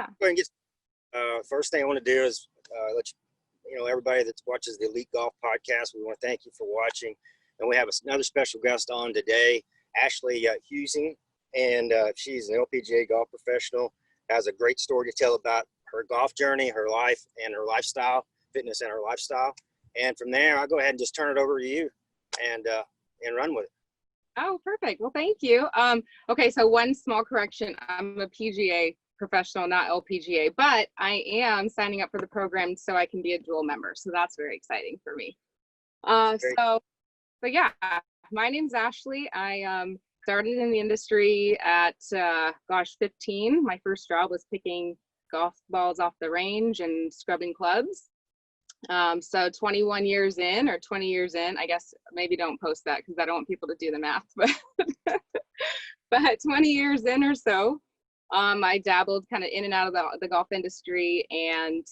Yeah. Go ahead and get, first thing I want to do is let you know, everybody that watches the Elite Golf Podcast, we want to thank you for watching. And we have another special guest on today, Ashley Huizing, and she's an LPGA golf professional, has a great story to tell about her golf journey, her life, and her lifestyle, fitness and her lifestyle. And from there, I'll go ahead and just turn it over to you and run with it. Oh, perfect. Well, thank you. Okay, so one small correction. I'm a PGA professional, not LPGA, but I am signing up for the program so I can be a dual member. So that's very exciting for me. But yeah, my name's Ashley. I started in the industry at, 15. My first job was picking golf balls off the range and scrubbing clubs. So 21 years in, or 20 years in, I guess maybe don't post that because I don't want people to do the math, but 20 years in or so, I dabbled kind of in and out of the golf industry and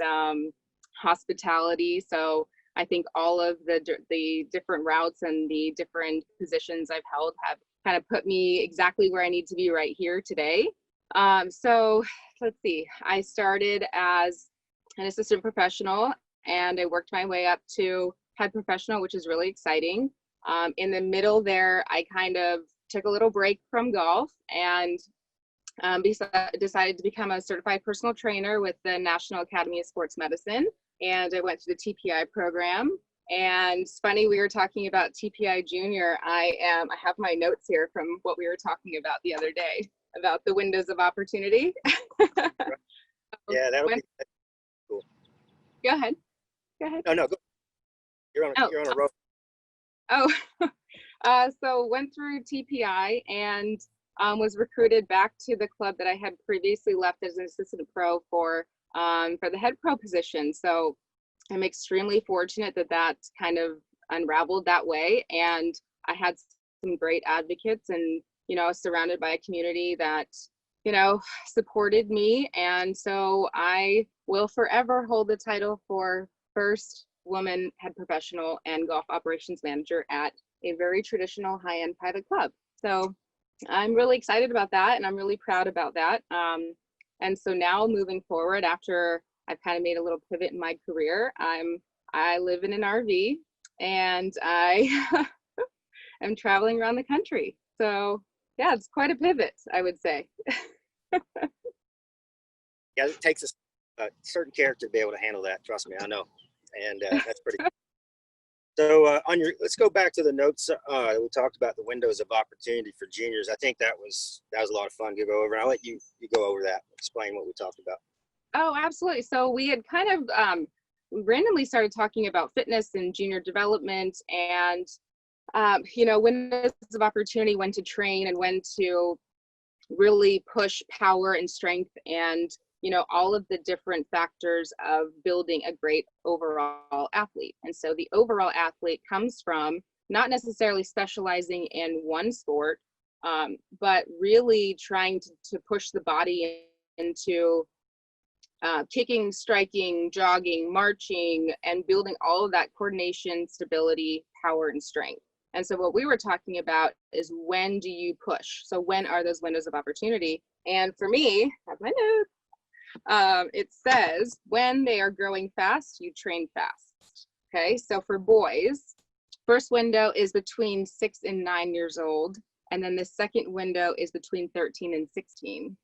hospitality. So I think all of the different routes and the different positions I've held have kind of put me exactly where I need to be right here today. So let's see, I started as an assistant professional and I worked my way up to head professional, which is really exciting. In the middle there, I kind of took a little break from golf and decided to become a certified personal trainer with the National Academy of Sports Medicine. And I went through the TPI program. And it's funny, we were talking about TPI Junior. I have my notes here from what we were talking about the other day about the windows of opportunity. Yeah, that'll be cool. Go ahead. No, go. You're on a roll. So went through TPI and was recruited back to the club that I had previously left as an assistant pro for the head pro position. So I'm extremely fortunate that kind of unraveled that way. And I had some great advocates and, surrounded by a community that, supported me. And so I will forever hold the title for first woman head professional and golf operations manager at a very traditional high-end private club. So I'm really excited about that and I'm really proud about that. And so now moving forward, after I've kind of made a little pivot in my career, I live in an RV and I am traveling around the country. So yeah, it's quite a pivot, I would say. Yeah, it takes a certain character to be able to handle that. Trust me, I know. And that's pretty cool. So let's go back to the notes. We talked about the windows of opportunity for juniors. I think that was a lot of fun to go over. I'll let you go over that, explain what we talked about. Oh, absolutely. So we had kind of randomly started talking about fitness and junior development and, windows of opportunity, when to train and when to really push power and strength and, all of the different factors of building a great overall athlete. And so the overall athlete comes from not necessarily specializing in one sport, but really trying to push the body into kicking, striking, jogging, marching, and building all of that coordination, stability, power, and strength. And so what we were talking about is, when do you push? So when are those windows of opportunity? And for me, I have my notes. It says, when they are growing fast, you train fast. Okay, so for boys, first window is between 6 and 9 years old. And then the second window is between 13 and 16.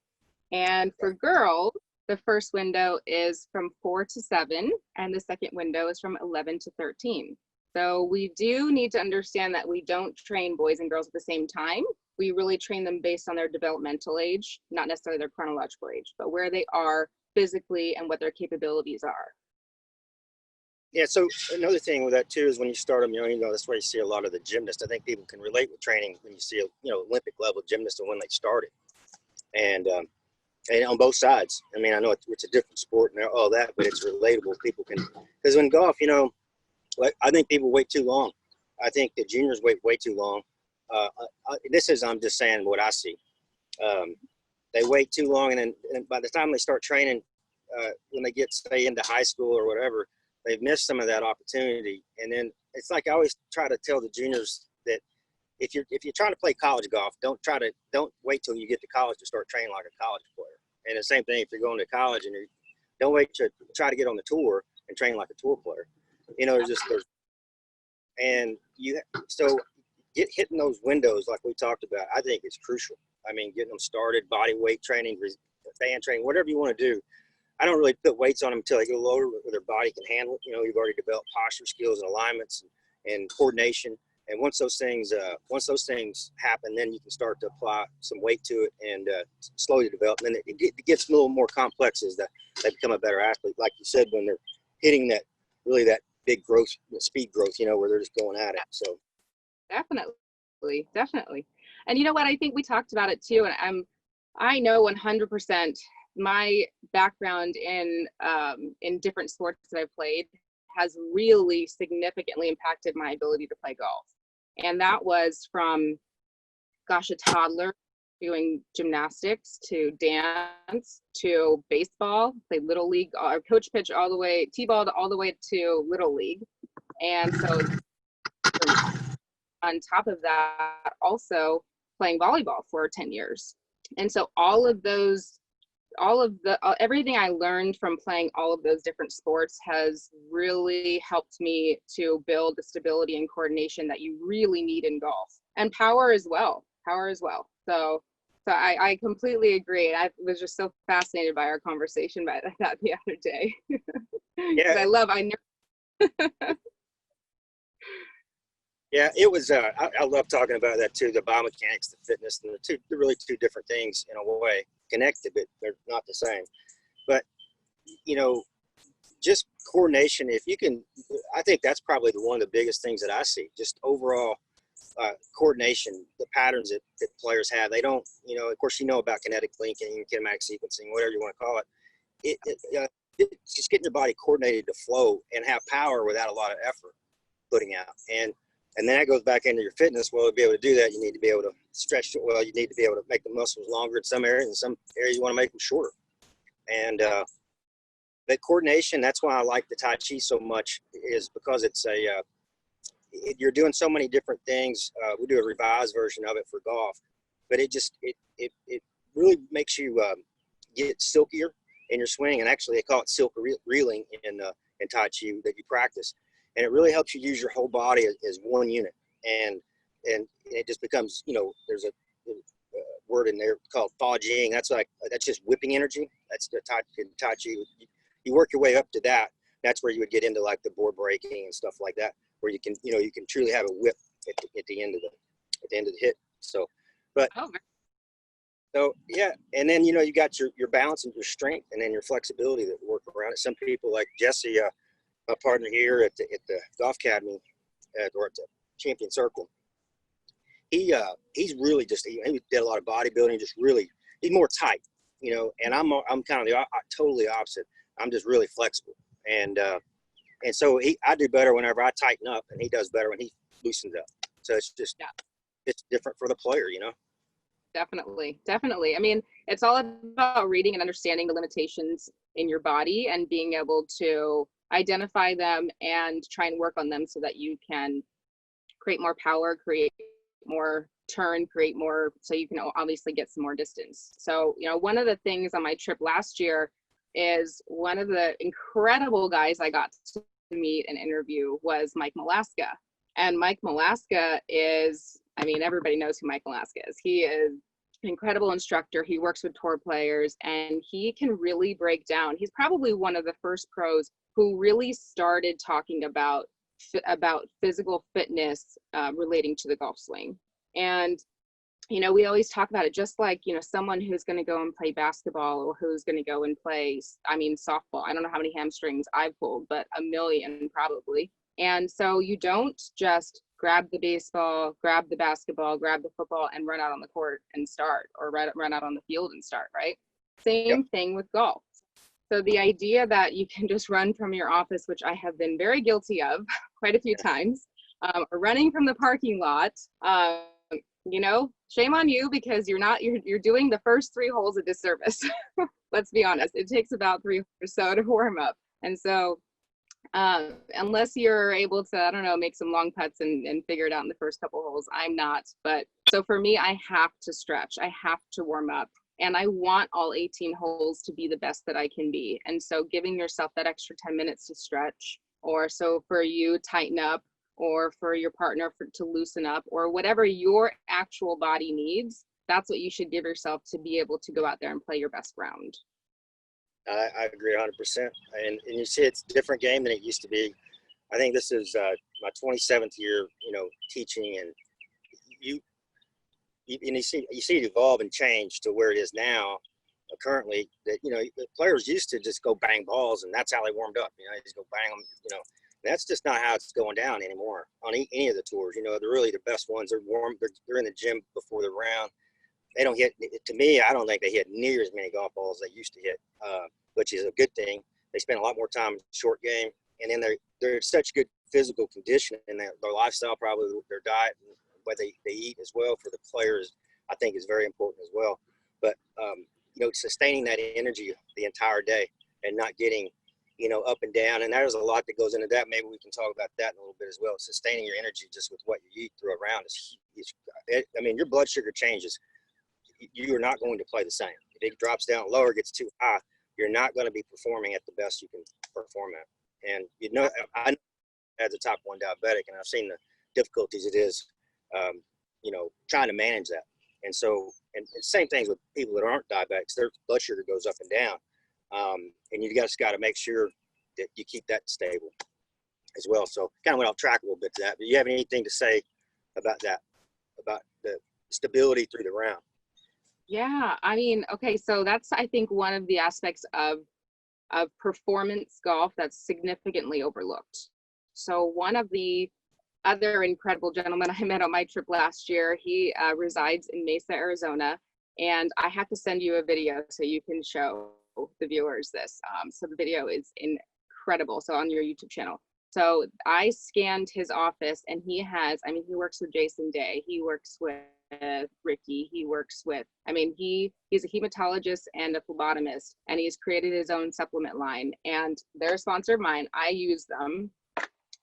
And for girls, the first window is from 4 to 7, and the second window is from 11 to 13. So we do need to understand that we don't train boys and girls at the same time. We really train them based on their developmental age, not necessarily their chronological age, but where they are physically and what their capabilities are. Yeah, so another thing with that too is when you start them, that's where you see a lot of the gymnasts. I think people can relate with training when you see, Olympic level gymnasts and when they started. And on both sides. I mean, I know it's a different sport and all that, but it's relatable. People can, because in golf, I think people wait too long. I think the juniors wait way too long. I'm just saying what I see. They wait too long, and by the time they start training, when they get, say, into high school or whatever, they've missed some of that opportunity. And then it's like I always try to tell the juniors that if you're trying to play college golf, don't wait till you get to college to start training like a college player. And the same thing if you're going to college and you don't wait to try to get on the tour and train like a tour player. You know, and you so hitting those windows like we talked about, I think it's crucial. I mean, getting them started, body weight training, band training, whatever you want to do. I don't really put weights on them until they go lower where their body can handle it. You know, you've already developed posture skills and alignments and coordination. And once those things happen, then you can start to apply some weight to it and slowly develop. And then it gets a little more complex as they become a better athlete. Like you said, when they're hitting that big growth, speed growth, you know, where they're just going at it. So definitely. And you know what? I think we talked about it too. And I know 100% my background in different sports that I've played has really significantly impacted my ability to play golf. And that was from, gosh, a toddler doing gymnastics to dance to baseball, played little league, coach pitch all the way, T-ball all the way to little league. And so on top of that, also playing volleyball for 10 years. And so everything I learned from playing all of those different sports has really helped me to build the stability and coordination that you really need in golf, and power as well. So I completely agree. I was just so fascinated by our conversation about that the other day. Yeah, yeah, it was. I love talking about that too. The biomechanics, the fitness, and they're really two different things in a way, connected, but they're not the same. But you know, just coordination. If you can, I think that's probably one of the biggest things that I see. Just overall coordination, the patterns that players have. They don't, you know. Of course, you know about kinetic linking, kinematic sequencing, whatever you want to call it. It's just getting your body coordinated to flow and have power without a lot of effort putting out. And then that goes back into your fitness. Well, to be able to do that, you need to be able to stretch it well. You need to be able to make the muscles longer in some areas. In some areas, you want to make them shorter. And the coordination, that's why I like the Tai Chi so much, is because it's you're doing so many different things. We do a revised version of it for golf, but it really makes you get silkier in your swing. And actually, they call it silk reeling in Tai Chi that you practice. And it really helps you use your whole body as one unit. And it just becomes, you know, there's a word in there called Huizing. That's just whipping energy. That's the Tai Chi. You work your way up to that. That's where you would get into like the board breaking and stuff like that, where you can truly have a whip at the end of the hit. So, so yeah. And then, you know, you got your balance and your strength, and then your flexibility that work around it. Some people like Jesse, my partner here at the golf academy, or at the Champion Circle, he's really just he did a lot of bodybuilding. Just really, he's more tight, you know. And I'm kind of the totally opposite. I'm just really flexible, and so I do better whenever I tighten up, and he does better when he loosens up. So it's just it's different for the player, you know. Definitely. I mean, it's all about reading and understanding the limitations in your body and being able to identify them and try and work on them so that you can create more power, create more turn, create more, so you can obviously get some more distance. So, you know, one of the things on my trip last year is one of the incredible guys I got to meet and interview was Mike Moleska. And Mike Moleska is, I mean, everybody knows who Mike Moleska is. He is an incredible instructor. He works with tour players, and he can really break down. He's probably one of the first pros who really started talking about physical fitness relating to the golf swing. And, you know, we always talk about it just like, you know, someone who's going to go and play basketball or who's going to go and play, softball. I don't know how many hamstrings I've pulled, but a million probably. And so you don't just grab the baseball, grab the basketball, grab the football, and run out on the court and start, or run out on the field and start, right? Same thing with golf. So the idea that you can just run from your office, which I have been very guilty of quite a few times, or running from the parking lot, you know, shame on you, because you're doing the first 3 holes a disservice. Let's be honest. It takes about 3 or so to warm up. And so unless you're able to, I don't know, make some long putts and figure it out in the first couple holes, I'm not. But so for me, I have to stretch. I have to warm up. and I want all 18 holes to be the best that I can be. And so giving yourself that extra 10 minutes to stretch, or so for you, tighten up, or for your partner to loosen up, or whatever your actual body needs, that's what you should give yourself to be able to go out there and play your best round. I agree 100%. And you see, it's a different game than it used to be. I think this is my 27th year, teaching, and you see it evolve and change to where it is now. Currently, that the players used to just go bang balls, and that's how they warmed up. They just go bang them. That's just not how it's going down anymore on any of the tours. They're really the best ones. They're warm. They're in the gym before the round. They don't hit. To me, I don't think they hit near as many golf balls they used to hit, which is a good thing. They spend a lot more time in the short game, and then they're in such good physical condition, and their lifestyle, probably their diet, and what they eat as well for the players, I think is very important as well. But sustaining that energy the entire day and not getting up and down, and there's a lot that goes into that. Maybe we can talk about that in a little bit as well. Sustaining your energy just with what you eat through a round is your blood sugar changes. You are not going to play the same. If it drops down lower, gets too high, you're not going to be performing at the best you can perform at. And I as a type 1 diabetic, and I've seen the difficulties it is, trying to manage that. And so, and same things with people that aren't diabetics, their blood sugar goes up and down. And you just got to make sure that you keep that stable as well. So kind of went off track a little bit to that, but do you have anything to say about that, about the stability through the round? Yeah, okay, so that's, I think, one of the aspects of performance golf that's significantly overlooked. So one of the other incredible gentlemen I met on my trip last year, he resides in Mesa, Arizona, and I have to send you a video so you can show the viewers this. So the video is incredible, so on your YouTube channel. So I scanned his office, and he has, he works with Jason Day, he works with Ricky, he works with, he's a hematologist and a phlebotomist, and he's created his own supplement line, and they're a sponsor of mine. I use them,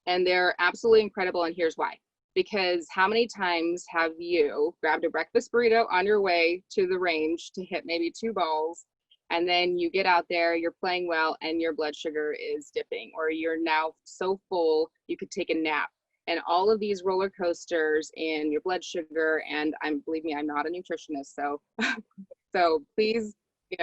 and they're absolutely incredible, and here's why. Because how many times have you grabbed a breakfast burrito on your way to the range to hit maybe 2 balls, and then you get out there, you're playing well, and your blood sugar is dipping, or you're now so full you could take a nap, and all of these roller coasters in your blood sugar. And believe me, I'm not a nutritionist, so so please,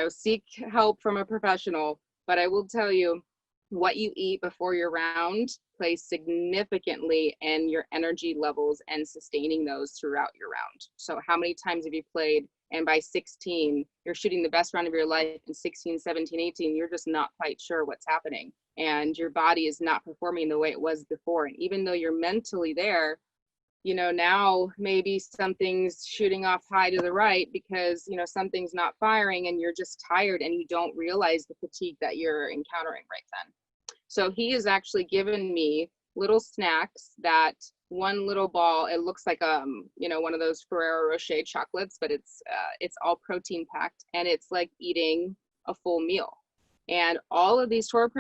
seek help from a professional. But I will tell you, what you eat before your round plays significantly in your energy levels and sustaining those throughout your round. So how many times have you played, and by 16 you're shooting the best round of your life, and 16, 17, 18 you're just not quite sure what's happening, and your body is not performing the way it was before? And even though you're mentally there, now maybe something's shooting off high to the right because something's not firing, and you're just tired, and you don't realize the fatigue that you're encountering right then. So he has actually given me little snacks, that one little ball, it looks like one of those Ferrero Rocher chocolates, but it's all protein packed, and it's like eating a full meal. And all of these tour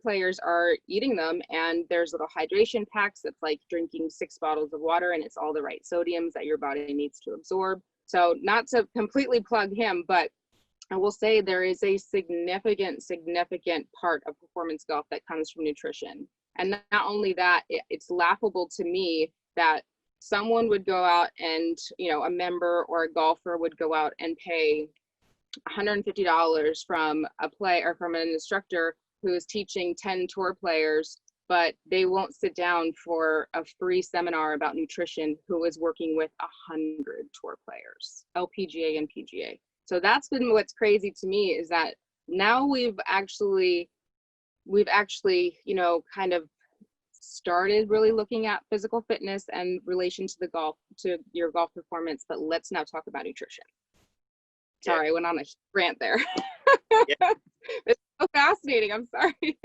players are eating them, and there's little hydration packs that's like drinking 6 bottles of water, and it's all the right sodiums that your body needs to absorb. So not to completely plug him, but I will say there is a significant part of performance golf that comes from nutrition. And not only that, it's laughable to me that someone would go out and, a member or a golfer would go out and pay $150 from from an instructor who is teaching 10 tour players, but they won't sit down for a free seminar about nutrition who is working with 100 tour players, LPGA and PGA. So that's been what's crazy to me, is that now we've actually, kind of started really looking at physical fitness and relation to your golf performance, but let's now talk about nutrition. Sorry, I went on a rant there. Yeah. It's so fascinating. I'm sorry.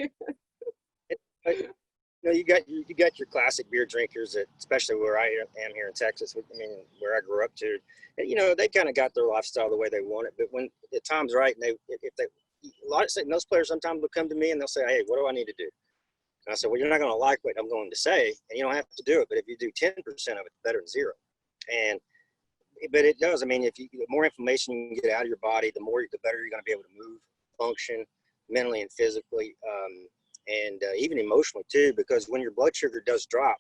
You got your classic beer drinkers, especially where I am here in Texas. Where I grew up to, and, they kind of got their lifestyle the way they want it. But when the time's right, and those players sometimes will come to me and they'll say, "Hey, what do I need to do?" And I said, "Well, you're not going to like what I'm going to say, and you don't have to do it. But if you do 10% of it, better than 0." And but it does. I mean, the more information you can get out of your body, the better you're going to be able to move, function, mentally and physically, and even emotionally too. Because when your blood sugar does drop,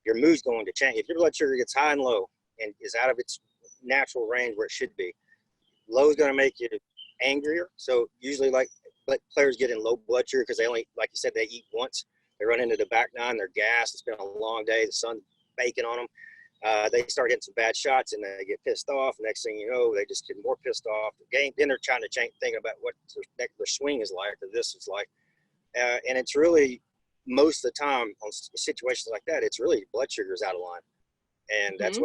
your mood's going to change. If your blood sugar gets high and low and is out of its natural range where it should be, low is going to make you angrier. So usually, like players get in low blood sugar because they only, like you said, they eat once. They run into the back nine. They're gassed. It's been a long day. The sun's baking on them. They start hitting some bad shots and they get pissed off. Next thing you know, they just get more pissed off. The game, then they're trying to change, thinking about what their swing is like or this is like. And it's really, most of the time on situations like that, it's really blood sugar is out of line. And that's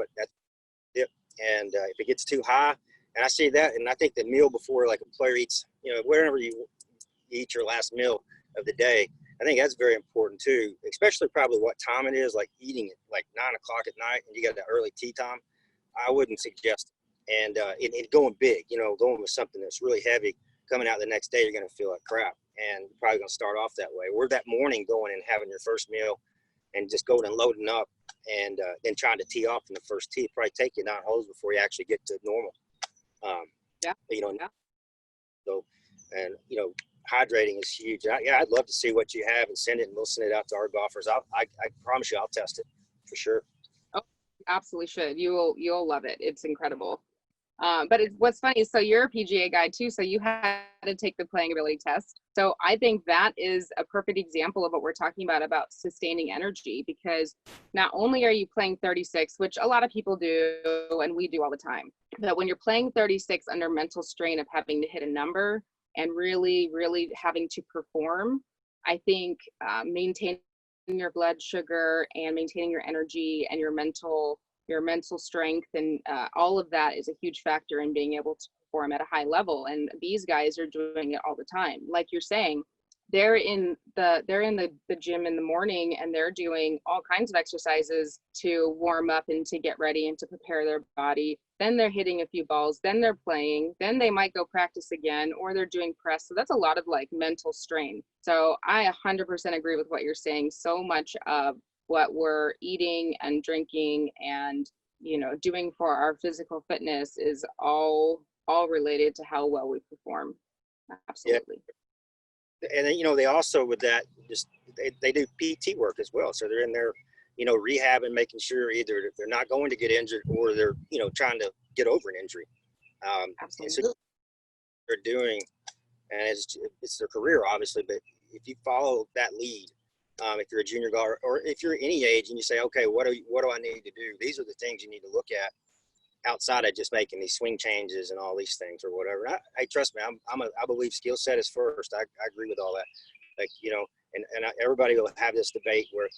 it. And if it gets too high, and I see that, and I think the meal before, like a player eats, wherever you eat your last meal of the day, I think that's very important too, especially probably what time it is, like eating it like 9 o'clock at night and you got that early tea time. I wouldn't suggest it. And it going big, going with something that's really heavy, coming out the next day, you're going to feel like crap. And you're probably going to start off that way. Or that morning going and having your first meal and just going and loading up and then trying to tee off in the first tee. Probably take you 9 holes before you actually get to normal. So, and, hydrating is huge. I'd love to see what you have and send it and we'll send it out to our golfers. I promise you I'll test it for sure. Oh, absolutely should. You'll love it. It's incredible. But what's funny is, so you're a PGA guy too, so you had to take the playing ability test. So I think that is a perfect example of what we're talking about sustaining energy, because not only are you playing 36, which a lot of people do and we do all the time, but when you're playing 36 under mental strain of having to hit a number and really, really having to perform, I think maintaining your blood sugar and maintaining your energy and your mental strength and all of that is a huge factor in being able to perform at a high level. And these guys are doing it all the time. Like you're saying, they're in the gym in the morning and they're doing all kinds of exercises to warm up and to get ready and to prepare their body. Then they're hitting a few balls, then they're playing, then they might go practice again, or they're doing press. So that's a lot of like mental strain. So I 100% agree with what you're saying. So much of what we're eating and drinking and doing for our physical fitness is all related to how well we perform. Absolutely. Yeah. And then they also, with that, just they do PT work as well, so they're in there rehab and making sure either they're not going to get injured or they're trying to get over an injury. Absolutely. So they're doing, and it's their career obviously, but if you follow that lead, if you're a junior golfer or if you're any age and you say, okay, what do I need to do? These are the things you need to look at outside of just making these swing changes and all these things or whatever. I trust me, I believe skill set is first. I agree with all that. Like, and everybody will have this debate where,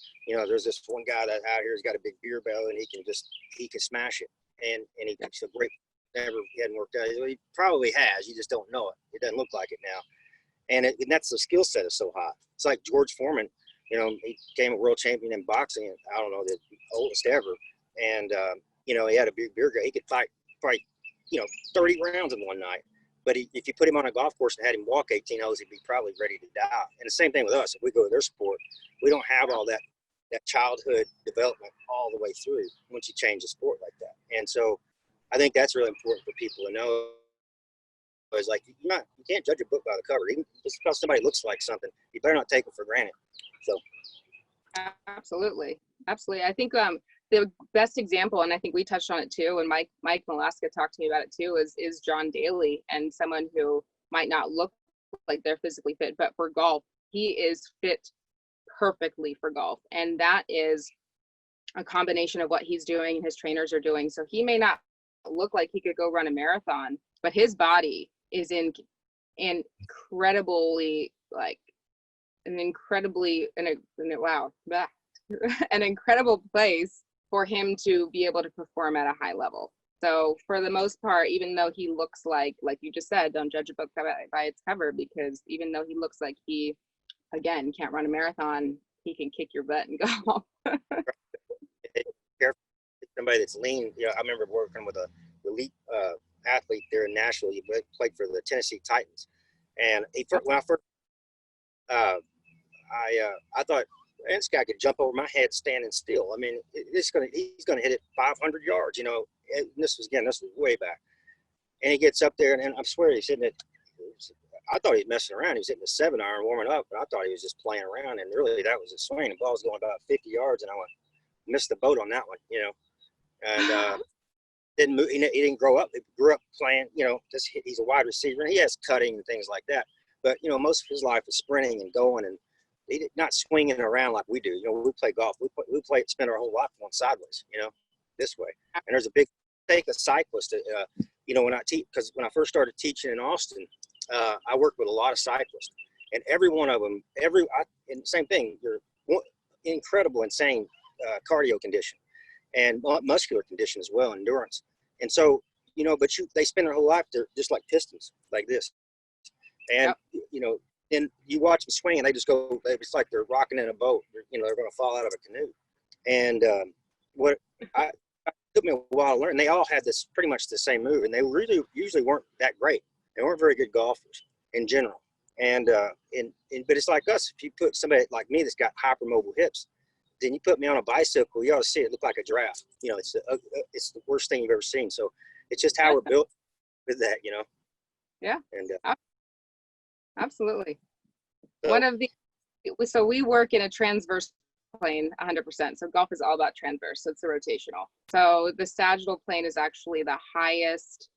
there's this one guy that out here has got a big beer belly and he can smash it. And he's a great, he hadn't worked out. He probably has, you just don't know it. It doesn't look like it now. And that's the skill set is so high. It's like George Foreman. He became a world champion in boxing, I don't know, the oldest ever. And, he had a big beer guy. He could fight, 30 rounds in one night. But if you put him on a golf course and had him walk 18 holes, he'd be probably ready to die. And the same thing with us. If we go to their sport, we don't have all that childhood development all the way through once you change the sport like that. And so I think that's really important for people to know. Is like, you can't judge a book by the cover. Even just because somebody looks like something, you better not take it for granted. So absolutely. I think the best example, and I think we touched on it too, and Mike Moleska talked to me about it too, is John Daly, and someone who might not look like they're physically fit, but for golf, he is fit perfectly for golf. And that is a combination of what he's doing and his trainers are doing. So he may not look like he could go run a marathon, but his body is incredibly an incredible place for him to be able to perform at a high level. So for the most part, even though he looks like you just said, don't judge a book by its cover, because even though he looks like he, again, can't run a marathon, he can kick your butt and go. Somebody that's lean, I remember working with a elite athlete there in Nashville. He played for the Tennessee Titans, and when I first, I thought and this guy could jump over my head standing still. I mean, he's gonna hit it 500 yards, you know. And this was way back. And he gets up there, and I swear he's hitting it. I thought he was messing around. He was hitting the 7-iron warming up, but I thought he was just playing around. And really, that was his swing. The ball was going about 50 yards, and I missed the boat on that one, you know. And didn't move. He didn't grow up. He grew up playing, you know. He's a wide receiver, and he has cutting and things like that. But you know, most of his life was sprinting and going, and not swinging around like we do. You know, we play golf. We spend our whole life going sideways, you know, this way. And there's a big take a cyclist. You know, when I teach, because when I first started teaching in Austin, I worked with a lot of cyclists, and every one of them, and same thing. You're incredible, insane cardio condition and muscular condition as well, endurance. And so, you know, but they spend their whole life, they're just like pistons, like this. And you know, then you watch them swing, and they just go. It's like they're rocking in a boat. You know, they're going to fall out of a canoe. And it took me a while to learn. They all had this pretty much the same move, and they really usually weren't that great. They weren't very good golfers in general. And but it's like us. If you put somebody like me that's got hypermobile hips, then you put me on a bicycle, you ought to see it look like a giraffe. You know, it's the worst thing you've ever seen. So it's just how we're built with that, you know. Yeah. And absolutely. So we work in a transverse plane 100%. So golf is all about transverse. So it's a rotational. So the sagittal plane is actually the highest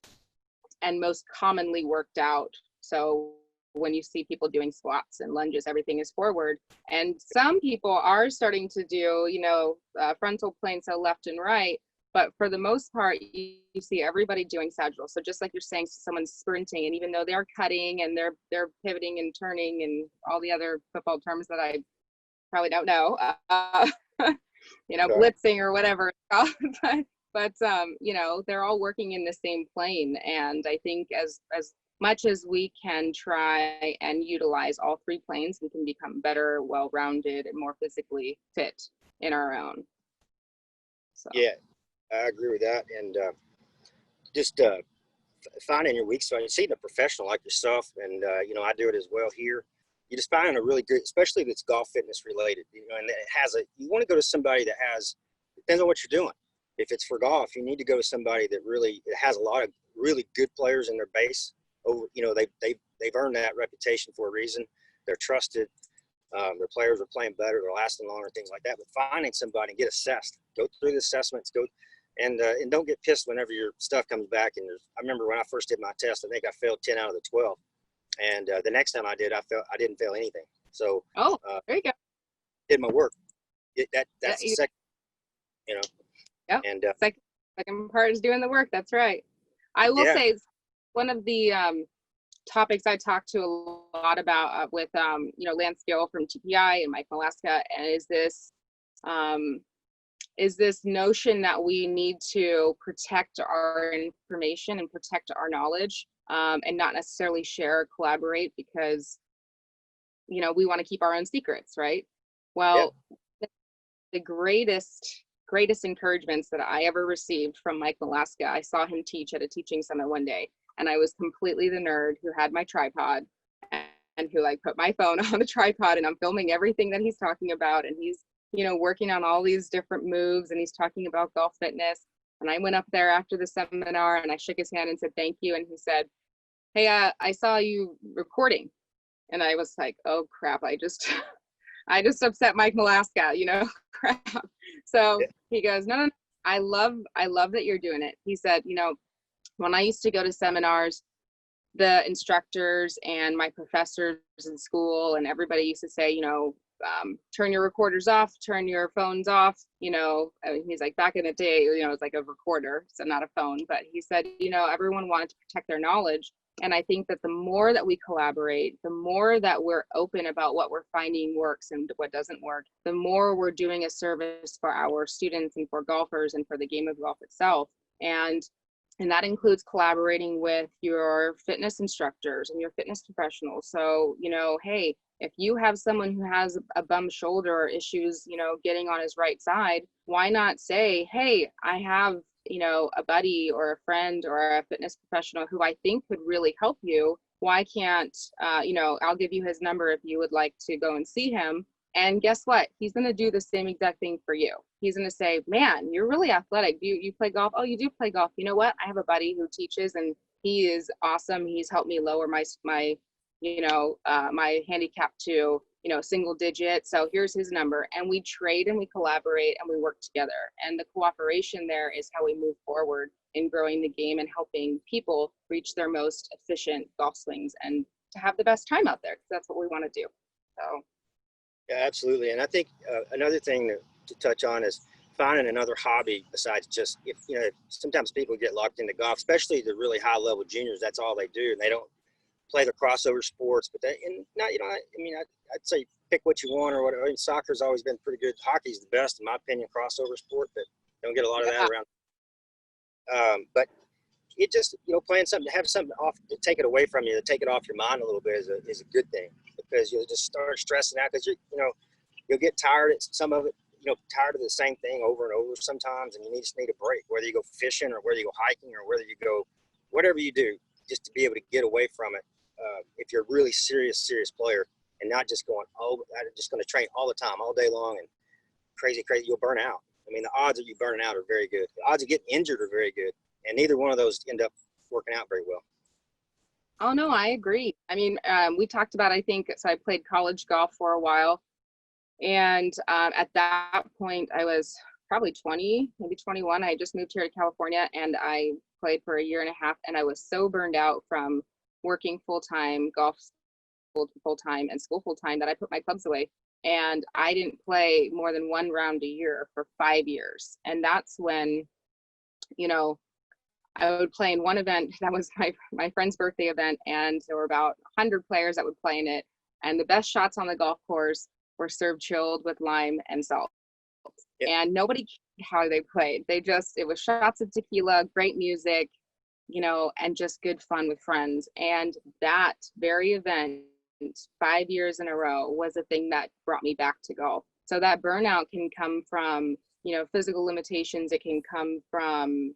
and most commonly worked out. So when you see people doing squats and lunges, everything is forward. And some people are starting to do, you know, frontal plane, so left and right. But for the most part, you see everybody doing sagittal. So just like you're saying, someone's sprinting, and even though they're cutting and they're pivoting and turning and all the other football terms that I probably don't know, you know, blitzing or whatever it's called. but you know, they're all working in the same plane. And I think as much as we can try and utilize all three planes, we can become better, well-rounded, and more physically fit in our own. So. Yeah, I agree with that. And just finding your weak spot. You see the professional like yourself, and you know, I do it as well here. You just find a really good, especially if it's golf fitness related, you know, and it has you want to go to somebody that depends on what you're doing. If it's for golf, you need to go to somebody that really has a lot of really good players in their base. Over, you know, they've earned that reputation for a reason. They're trusted. Their players are playing better. They're lasting longer, things like that. But finding somebody and get assessed, go through the assessments, and don't get pissed whenever your stuff comes back. And I remember when I first did my test, I think I failed 10 out of the 12. And the next time I did, I didn't fail anything. So there you go. Did my work. That's the second, you know. Yep. And second part is doing the work. That's right. I will say one of the topics I talk to a lot about with you know, Lance Gill from TPI and Mike Moleska, and is this notion that we need to protect our information and protect our knowledge, and not necessarily share or collaborate, because, you know, we want to keep our own secrets, right? Well, the greatest encouragements that I ever received from Mike Moleska, I saw him teach at a teaching summit one day, and I was completely the nerd who had my tripod and who like put my phone on the tripod, and I'm filming everything that he's talking about, and he's, you know, working on all these different moves, and he's talking about golf fitness. And I went up there after the seminar and I shook his hand and said, thank you. And he said, hey, I saw you recording. And I was like, oh crap, I just upset Mike Moleska, you know, crap. So he goes, no, I love that you're doing it. He said, you know, when I used to go to seminars, the instructors and my professors in school and everybody used to say, you know, turn your recorders off, turn your phones off, you know. He's like, back in the day, you know, it's like a recorder, so not a phone. But he said, you know, everyone wanted to protect their knowledge. And I think that the more that we collaborate, the more that we're open about what we're finding works and what doesn't work, the more we're doing a service for our students and for golfers and for the game of golf itself. And that includes collaborating with your fitness instructors and your fitness professionals. So, you know, hey, if you have someone who has a bum shoulder or issues, you know, getting on his right side, why not say, hey, I have, you know, a buddy or a friend or a fitness professional who I think could really help you. Why can't, you know, I'll give you his number if you would like to go and see him. And guess what? He's going to do the same exact thing for you. He's going to say, man, you're really athletic. You play golf? Oh, you do play golf. You know what? I have a buddy who teaches, and he is awesome. He's helped me lower my my handicap to, single digit. So here's his number. And we trade and we collaborate and we work together. And the cooperation there is how we move forward in growing the game and helping people reach their most efficient golf swings and to have the best time out there. Because that's what we want to do. So. Yeah, absolutely. And I think another thing to touch on is finding another hobby besides just, sometimes people get locked into golf, especially the really high level juniors. That's all they do. And they don't play the crossover sports, but I'd say pick what you want or whatever. I mean, soccer's always been pretty good. Hockey's the best, in my opinion, crossover sport, but don't get a lot of that around. But it just, playing something, to have something off, to take it away from you, to take it off your mind a little bit is a good thing, because you'll just start stressing out because you'll get tired at some of it, tired of the same thing over and over sometimes, and you just need a break, whether you go fishing or whether you go hiking or whether you go, whatever you do, just to be able to get away from it. If you're a really serious player and not just going, I'm just going to train all the time, all day long and crazy, you'll burn out. I mean, the odds of you burning out are very good. The odds of getting injured are very good. And neither one of those end up working out very well. Oh, no, I agree. I mean, we talked about, so I played college golf for a while. And at that point, I was probably 20, maybe 21. I just moved here to California and I played for a year and a half. And I was so burned out from working full-time, golf full-time, and school full-time that I put my clubs away. And I didn't play more than one round a year for 5 years. And that's when, I would play in one event that was my friend's birthday event, and there were about 100 players that would play in it. And the best shots on the golf course were served chilled with lime and salt. Yep. And nobody cared how they played. It was shots of tequila, great music, and just good fun with friends. And that very event, 5 years in a row, was a thing that brought me back to golf. So that burnout can come from, physical limitations. It can come from,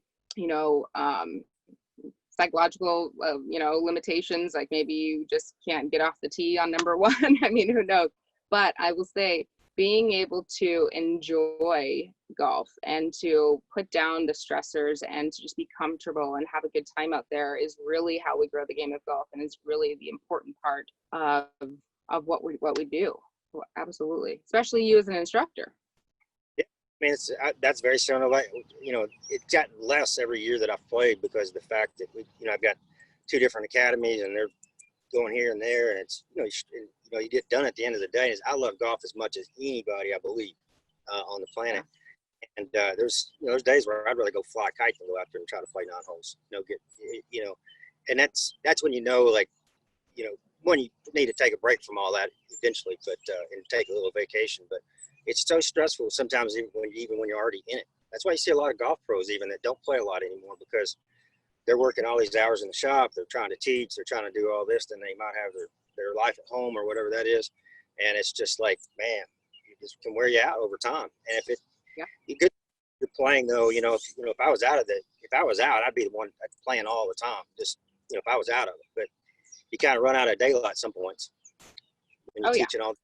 psychological, limitations, like maybe you just can't get off the tee on number one. I mean, who knows? But I will say, being able to enjoy golf and to put down the stressors and to just be comfortable and have a good time out there is really how we grow the game of golf, and is really the important part of what we do. Absolutely, especially you as an instructor. I mean, that's very similar. Like, it's gotten less every year that I've played because of the fact that I've got 2 different academies and they're going here and there, and it's you get done at the end of the day. I love golf as much as anybody, I believe, on the planet. And there's days where I'd rather go fly a kite than go out there and try to play 9 holes. And that's when when you need to take a break from all that eventually, but and take a little vacation, but. It's so stressful sometimes, even when you're already in it. That's why you see a lot of golf pros even that don't play a lot anymore, because they're working all these hours in the shop. They're trying to teach. They're trying to do all this. Then they might have their life at home or whatever that is. And it's just like, man, it can wear you out over time. And if you're playing though, if I was out, I'd be the one playing all the time. Just, if I was out of it. But you kind of run out of daylight at some points when you're teaching all the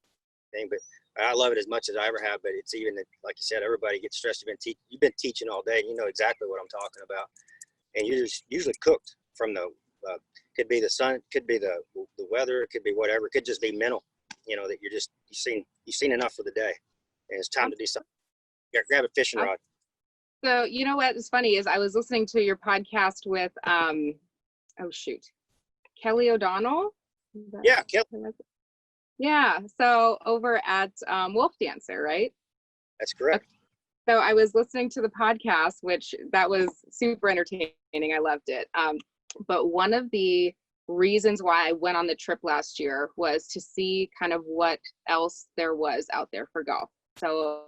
thing. But I love it as much as I ever have, but it's even, like you said, everybody gets stressed. You've been teaching all day, and you know exactly what I'm talking about. And you're just usually cooked from the, could be the sun, could be the weather, it could be whatever. It could just be mental, that you've seen enough for the day, and it's time to do something. Grab a fishing rod. So, what is funny is I was listening to your podcast with, Kelly O'Donnell. Yeah, Kelly. Yeah, so over at Wolf Dancer, right? That's correct. Okay. So I was listening to the podcast, which that was super entertaining. I loved it. But one of the reasons why I went on the trip last year was to see kind of what else there was out there for golf. So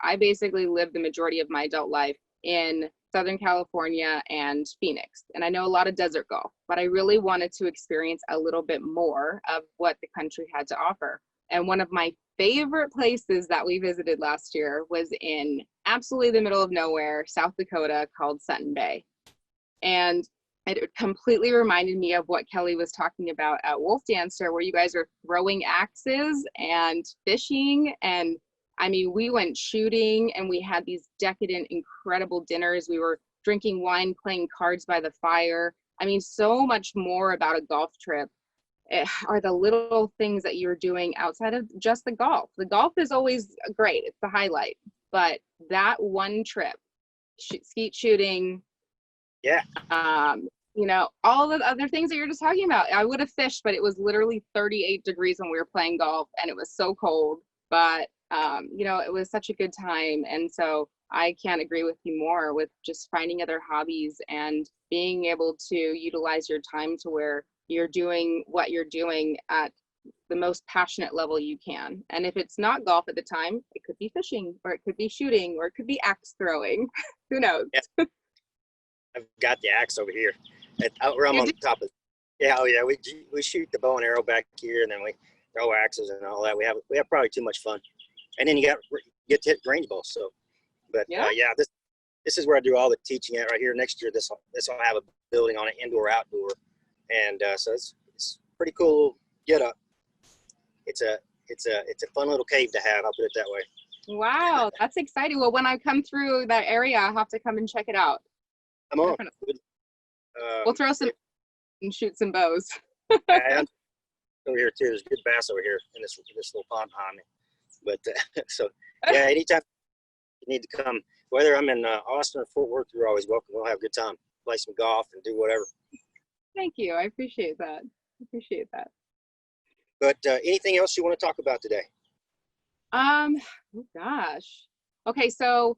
I basically lived the majority of my adult life in Southern California and Phoenix. And I know a lot of desert golf, but I really wanted to experience a little bit more of what the country had to offer. And one of my favorite places that we visited last year was in absolutely the middle of nowhere, South Dakota, called Sutton Bay. And it completely reminded me of what Kelly was talking about at Wolf Dancer, where you guys are throwing axes and fishing. And I mean, we went shooting and we had these decadent, incredible dinners. We were drinking wine, playing cards by the fire. I mean, so much more about a golf trip are the little things that you're doing outside of just the golf. The golf is always great. It's the highlight. But that one trip, skeet shooting, Yeah. you know, all the other things that you're just talking about. I would have fished, but it was literally 38 degrees when we were playing golf and it was so cold. But, you know, it was such a good time. And so I can't agree with you more with just finding other hobbies and being able to utilize your time to where you're doing what you're doing at the most passionate level you can. And if it's not golf at the time, it could be fishing, or it could be shooting, or it could be axe throwing. Who knows? Yeah. I've got the axe over here. We're on top of. Yeah, oh yeah. We shoot the bow and arrow back here, and then we throw axes and all that. We have probably too much fun. And then you get to hit range balls. So, but yeah, this is where I do all the teaching at right here. Next year, this will have a building on it, indoor outdoor, and so it's pretty cool. Get up. It's a fun little cave to have. I'll put it that way. Wow, that's exciting. Well, when I come through that area, I'll have to come and check it out. Come on. We'll throw some and shoot some bows. And over here too. There's good bass over here in this little pond behind me. But so yeah, anytime you need to come, whether I'm in Austin or Fort Worth, you're always welcome. We'll have a good time, play some golf and do whatever. Thank you. I appreciate that. But anything else you want to talk about today? Oh gosh. Okay, so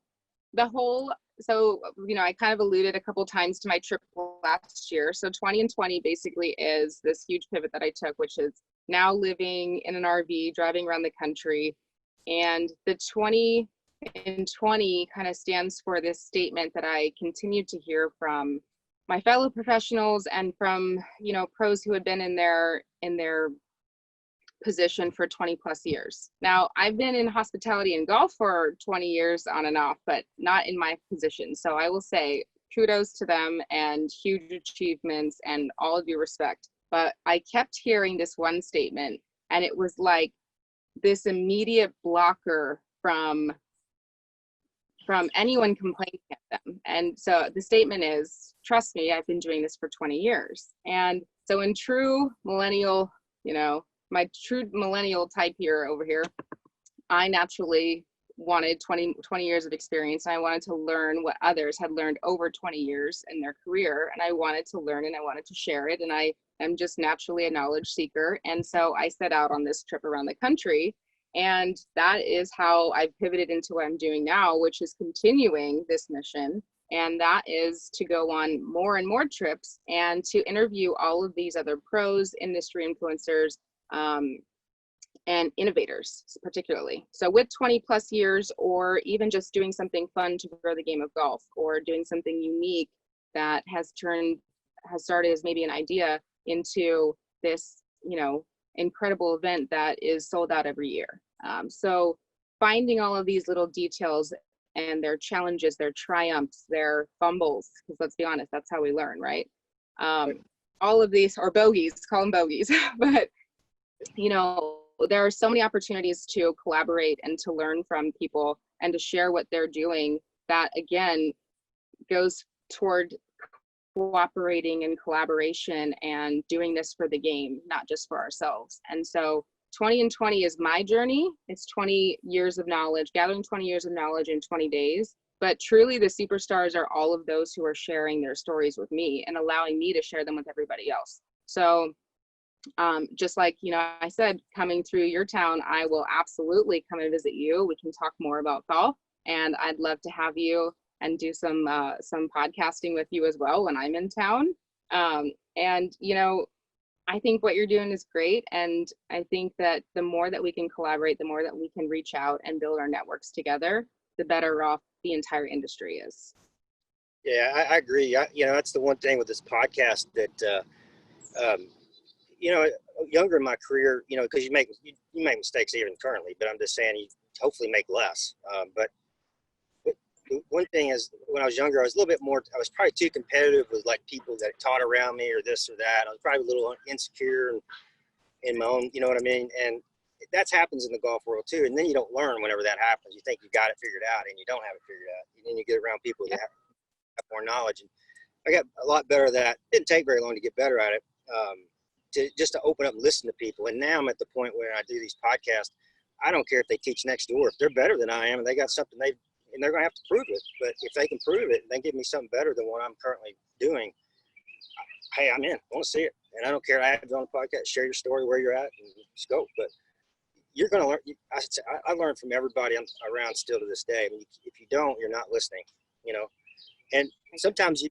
you know, I kind of alluded a couple times to my trip last year. So 20 and 20 basically is this huge pivot that I took, which is now living in an RV, driving around the country. And the 20 and 20 kind of stands for this statement that I continued to hear from my fellow professionals and from, you know, pros who had been in their position for 20 plus years. Now, I've been in hospitality and golf for 20 years on and off, but not in my position. So I will say kudos to them and huge achievements and all of your respect. But I kept hearing this one statement, and it was like this immediate blocker from anyone complaining at them. And so the statement is, trust me, I've been doing this for 20 years. And so in true millennial, you know, my true millennial type over here, I naturally wanted 20 years of experience, and I wanted to learn what others had learned over 20 years in their career. And I wanted to learn and I wanted to share it. And I am just naturally a knowledge seeker. And so I set out on this trip around the country. And that is how I pivoted into what I'm doing now, which is continuing this mission. And that is to go on more and more trips and to interview all of these other pros, industry influencers, and innovators particularly. So with 20 plus years, or even just doing something fun to grow the game of golf, or doing something unique that has started as maybe an idea into this, you know, incredible event that is sold out every year. So finding all of these little details and their challenges, their triumphs, their fumbles, because let's be honest, that's how we learn, right? All of these, or bogeys, call them bogeys, but you know, there are so many opportunities to collaborate and to learn from people and to share what they're doing that, again, goes toward cooperating and collaboration and doing this for the game, not just for ourselves. And so 20 and 20 is my journey. It's 20 years of knowledge, gathering 20 years of knowledge in 20 days. But truly the superstars are all of those who are sharing their stories with me and allowing me to share them with everybody else. So just like, you know, I said, coming through your town, I will absolutely come and visit you. We can talk more about golf, and I'd love to have you and do some podcasting with you as well when I'm in town. And, you know, I think what you're doing is great. And I think that the more that we can collaborate, the more that we can reach out and build our networks together, the better off the entire industry is. Yeah, I agree. You know, that's the one thing with this podcast that, you know, younger in my career, you know, because you make mistakes even currently, but I'm just saying you hopefully make less. But one thing is when I was younger, I was a little bit more, I was probably too competitive with like people that taught around me or this or that. I was probably a little insecure and in my own, you know what I mean? And that happens in the golf world too. And then you don't learn whenever that happens. You think you got it figured out and you don't have it figured out. And then you get around people that have more knowledge. And I got a lot better at that. It didn't take very long to get better at it, just to open up and listen to people. And now I'm at the point where I do these podcasts. I don't care if they teach next door. If they're better than I am and they got something and they're going to have to prove it. But if they can prove it and they give me something better than what I'm currently doing, hey, I'm in. I want to see it. And I don't care. I have you on the podcast. Share your story, where you're at, and let's go. But you're going to learn. I learn from everybody I'm around still to this day. I mean, if you don't, you're not listening, you know. And sometimes, you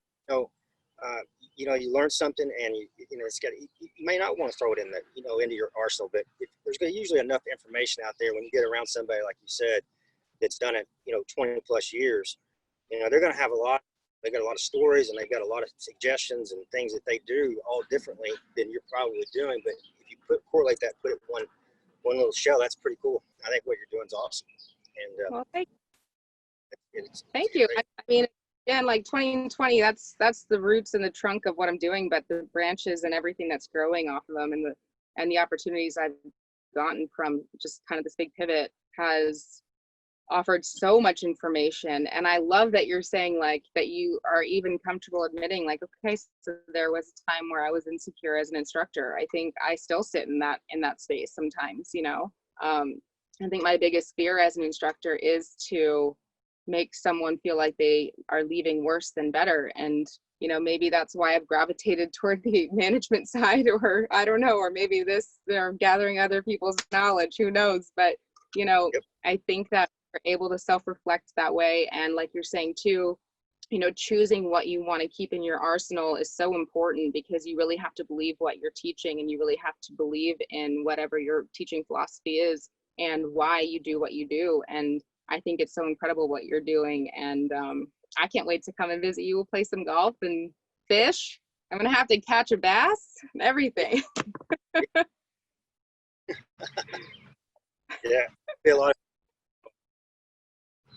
learn something and it's got, you may not want to throw it in the, into your arsenal, but there's usually enough information out there when you get around somebody, like you said, that's done it, 20 plus years, they're going to have they got a lot of stories and they've got a lot of suggestions and things that they do all differently than you're probably doing. But if you correlate that, put it in one little shell, that's pretty cool. I think what you're doing is awesome. And well, thank you. I mean, again, like 2020, that's the roots and the trunk of what I'm doing, but the branches and everything that's growing off of them and the opportunities I've gotten from just kind of this big pivot has offered so much information. And I love that you're saying like that you are even comfortable admitting like, okay, so there was a time where I was insecure as an instructor. I think I still sit in that space sometimes, I think my biggest fear as an instructor is to make someone feel like they are leaving worse than better. And maybe that's why I've gravitated toward the management side, or I don't know, or maybe they're gathering other people's knowledge, who knows. But yep. I think that you're able to self-reflect that way, and like you're saying too, choosing what you want to keep in your arsenal is so important, because you really have to believe what you're teaching, and you really have to believe in whatever your teaching philosophy is and why you do what you do. And I think it's so incredible what you're doing, and I can't wait to come and visit you. We'll play some golf and fish. I'm gonna have to catch a bass and everything. Yeah, be a lot.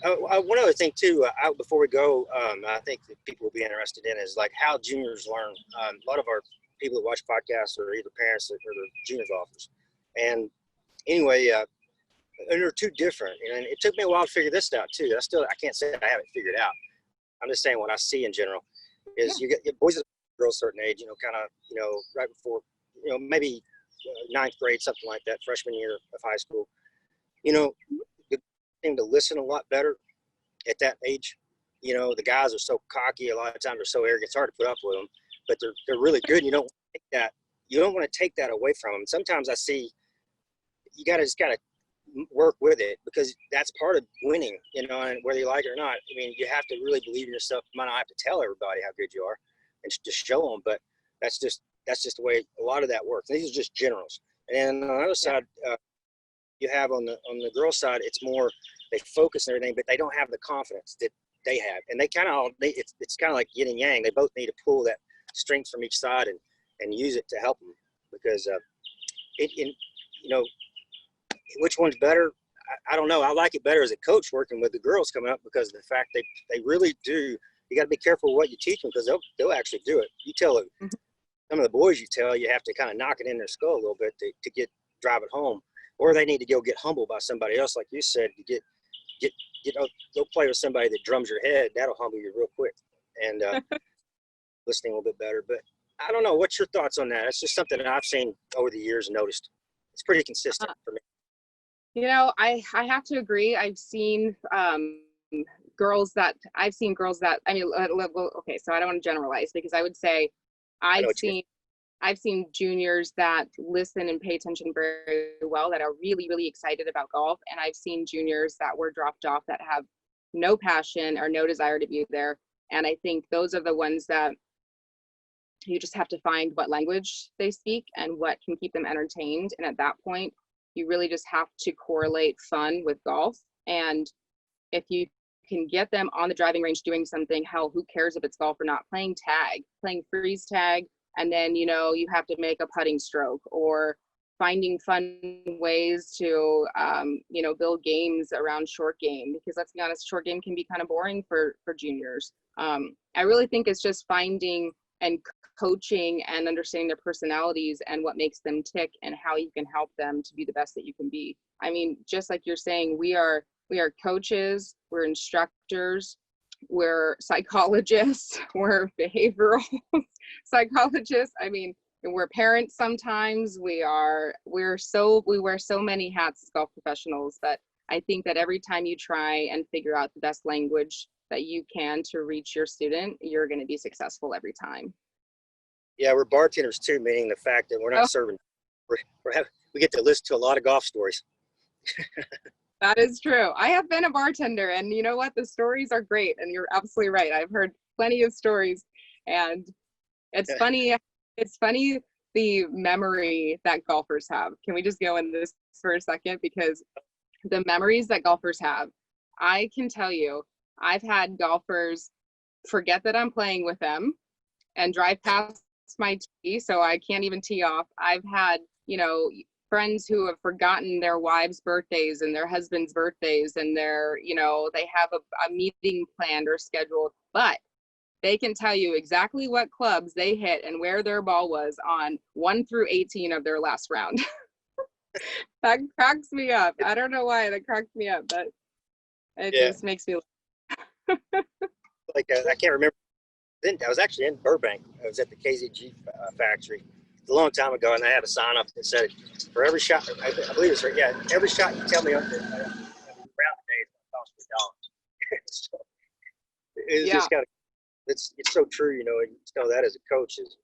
One other thing too, before we go, I think that people will be interested in is like how juniors learn. A lot of our people that watch podcasts are either parents or they're junior golfers. And anyway, and they're two different. And it took me a while to figure this out too. I can't say I have it figured out. I'm just saying what I see in general is you get boys and girls a certain age, kind of, right before, maybe ninth grade, something like that, freshman year of high school. The thing to listen a lot better at that age. The guys are so cocky. A lot of times they're so arrogant. It's hard to put up with them, but they're really good. And you don't want to take that away from them. Sometimes I see you just gotta work with it, because that's part of winning, and whether you like it or not. I mean, you have to really believe in yourself. You might not have to tell everybody how good you are and just show them, but that's just the way a lot of that works. And these are just generals. And on the other side, you have on the girl side, it's more, they focus and everything, but they don't have the confidence that they have. And they kind of, it's kind of like yin and yang. They both need to pull that strength from each side and use it to help them, because which one's better? I don't know. I like it better as a coach working with the girls coming up, because of the fact they really do. You got to be careful what you teach them, because they'll actually do it. You tell them, some of the boys, you have to kind of knock it in their skull a little bit to drive it home, or they need to go get humbled by somebody else, like you said, to go play with somebody that drums your head. That'll humble you real quick, and listening a little bit better. But I don't know. What's your thoughts on that? It's just something that I've seen over the years and noticed. It's pretty consistent for me. I have to agree. I've seen girls that I mean, okay, so I don't want to generalize, because I would say I've seen juniors that listen and pay attention very well, that are really, really excited about golf. And I've seen juniors that were dropped off that have no passion or no desire to be there. And I think those are the ones that you just have to find what language they speak and what can keep them entertained. And at that point, you really just have to correlate fun with golf. And if you can get them on the driving range doing something, hell, who cares if it's golf or not, playing tag, playing freeze tag, and then, you have to make a putting stroke, or finding fun ways to, you know, build games around short game, because let's be honest, short game can be kind of boring for juniors. I really think it's just finding and coaching and understanding their personalities and what makes them tick and how you can help them to be the best that you can be. I mean, just like you're saying, we are coaches, we're instructors, we're psychologists, we're behavioral psychologists. I mean, we're parents sometimes. We wear so many hats as golf professionals, that I think that every time you try and figure out the best language that you can to reach your student, you're going to be successful every time. Yeah, we're bartenders too, meaning the fact that we're not serving. We get to listen to a lot of golf stories. That is true. I have been a bartender, and you know what? The stories are great, and you're absolutely right. I've heard plenty of stories, and it's funny. It's funny the memory that golfers have. Can we just go in this for a second? Because the memories that golfers have, I can tell you, I've had golfers forget that I'm playing with them and drive past my tee, so I can't even tee off. I've had, you know, friends who have forgotten their wives' birthdays and their husbands' birthdays, and they're, you know, they have a meeting planned or scheduled, but they can tell you exactly what clubs they hit and where their ball was on 1 through 18 of their last round. That cracks me up. I don't know why that cracks me up, but it just makes me laugh. Like, I can't remember. I was actually in Burbank. I was at the KZG factory a long time ago, and I had a sign up that said, for every shot, I believe it's right, yeah, every shot you tell me on the round today is going to cost me $1. So it's just kind of, it's so true, you know. And you know that as a coach is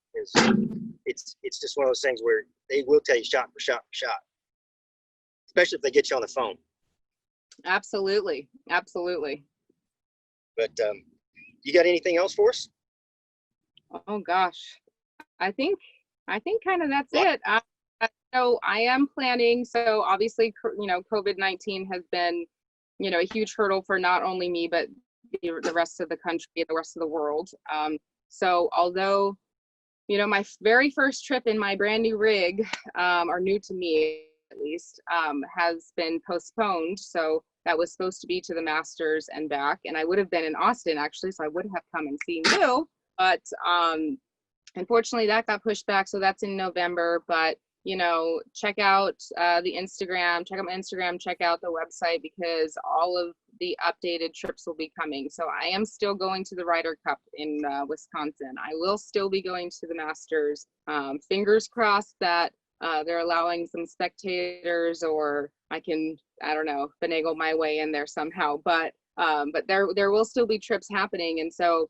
it's just one of those things where they will tell you shot for shot for shot, especially if they get you on the phone. Absolutely. But you got anything else for us? Oh gosh, I think kind of that's it. So I am planning. So obviously, you know, COVID-19 has been, you know, a huge hurdle for not only me, but the rest of the country, the rest of the world. So although, you know, my very first trip in my brand new rig, or new to me at least, has been postponed. So that was supposed to be to the Masters and back, and I would have been in Austin actually, so I would have come and seen you, but unfortunately that got pushed back. So that's in November. But you know, check out the Instagram, check out my Instagram, check out the website, because all of the updated trips will be coming. So I am still going to the Ryder Cup in Wisconsin. I will still be going to the Masters. Fingers crossed that they're allowing some spectators, or I don't know, finagle my way in there somehow. But there will still be trips happening. And so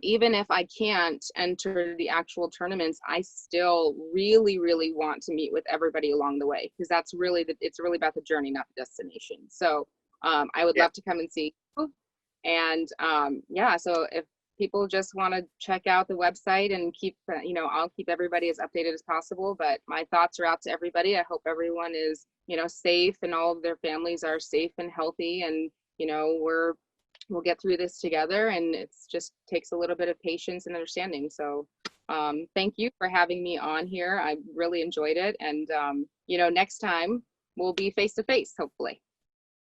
even if I can't enter the actual tournaments, I still really, really want to meet with everybody along the way, because that's really it's really about the journey, not the destination. So I would love to come and see you. And so if people just want to check out the website and keep, you know, I'll keep everybody as updated as possible. But my thoughts are out to everybody. I hope everyone is, you know, safe, and all of their families are safe and healthy. And, you know, we'll get through this together, and it's just takes a little bit of patience and understanding. So thank you for having me on here. I really enjoyed it. And, you know, next time we'll be face to face, hopefully.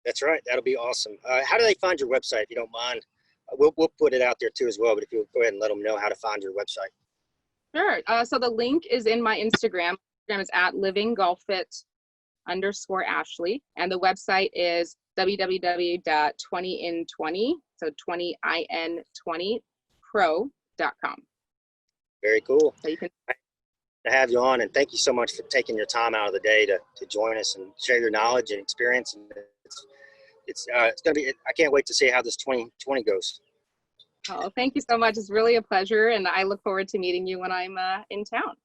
That's right. That'll be awesome. How do they find your website, if you don't mind? We'll put it out there too as well, but if you'll go ahead and let them know how to find your website. Sure. So the link is in my Instagram. Instagram is at livinggolffit_Ashley. And the website is www.20in20, so 20in20pro.com. Very cool. So you can to have you on, and thank you so much for taking your time out of the day to join us and share your knowledge and experience. And it's gonna be, I can't wait to see how this 2020 goes. Oh, thank you so much. It's really a pleasure, and I look forward to meeting you when I'm in town.